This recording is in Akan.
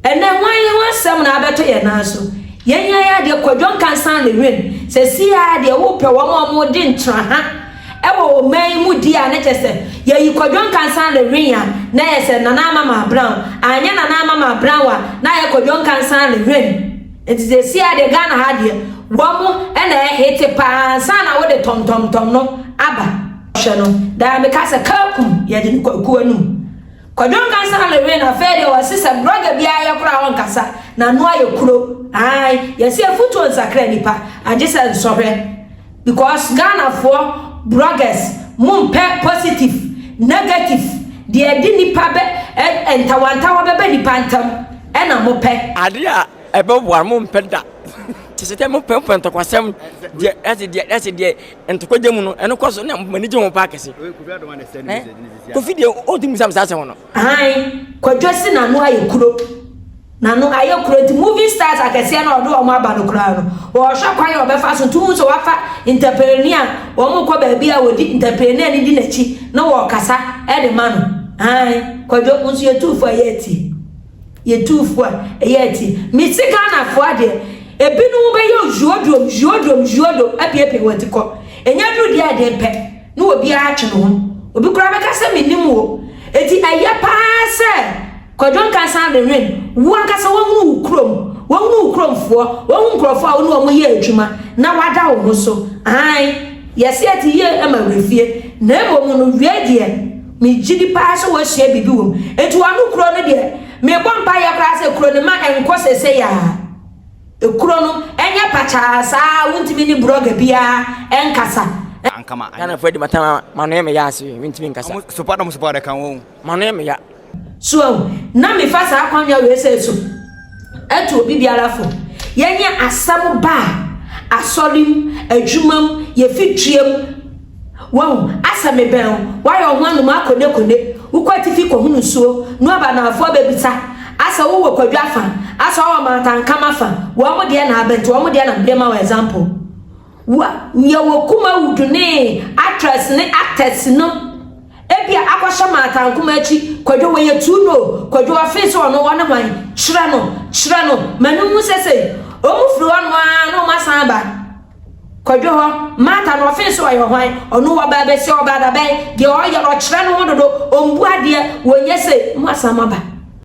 And then why some na beto ye na so yenya ya de kwadwo nkansa le wen se sia de wo pe wo mo de ntra ha ewo o man mu di a ne chese ye yi kwadwo nkansa le wen ya na ye se nana mama brown anya nana mama brown wa na ye kwadwo nkansa le wen enti se sia de Ghana ha de wo mo e na hete pa sa na wo de tom no aba hwe no da me ka se kakum ye de ku anu kwadwo nkansa le wen na fe de wo sisa blogger bia ye kura won kasa na no aye kuro ai yesi afutu onsakra nipa agisa nsohwe because Ghana for bloggers mumpe positive negative de edi nipa be entawantawa be nipa ntam ena mope ade a ebeboa mumpe da tisete mumpe ntokwasem de ntokwademu no eno koso na manije mo pa kese kofi de odim sam sase wono ai kwadwo si na no aye kuro nanu ayo create movie stars akese na odo omo aba no kura no wo hwa kwan yo be fa so tun so wafa entrepreneur wo mo ko ba bia wodi entrepreneur ni di nachi na wo kasa e de manu ai kwadwo unsu yetufu ayeti mi sika na fo ade ebinu be yo juodom apiepie wetiko enya dru di ade pe no obi a atwe no ho obi kura be kasa menim wo eti aye pa se kwadwo nkansa de wen wo ankasa wonu ukrom fo wonu nkrofo a wonu omo ye adwuma na wada wo so ai yesi ati ye amawrefie na ebo no wiedie mi gidi pa so wo hia bibi wo eti wanu kro no de me bompa ya kra se kro ne ma enko sese ya ekro no enya pacha sa wuntimi ni blogger bia enkasa ankama ana fodi matama manu me ya se wuntimi nkasa support kan wo manu me ya so na me fa sa akwanya we se so eto obi biara fo yenya asam ba asolim adwumam ye fitwiem wow asame ben why your hwanu ma kone ukwati fi ko hunu so no aba na afo bebita asa wo kwadwa afa asa wo ma tankama fa wo mo de na abenti wo mo de na blema wa example wa ye wo kuma udune actress no ebia akwasha mata nkuma achi kwadwo we yetuno kwadwo afese ono wana hwan kyira no manu sese omufuru ono no masamba kwadwo ho mata no afese oyo hwan ono wa ba be se obada be de oyo ro kyira no dodo ombu ade wonyese masama ba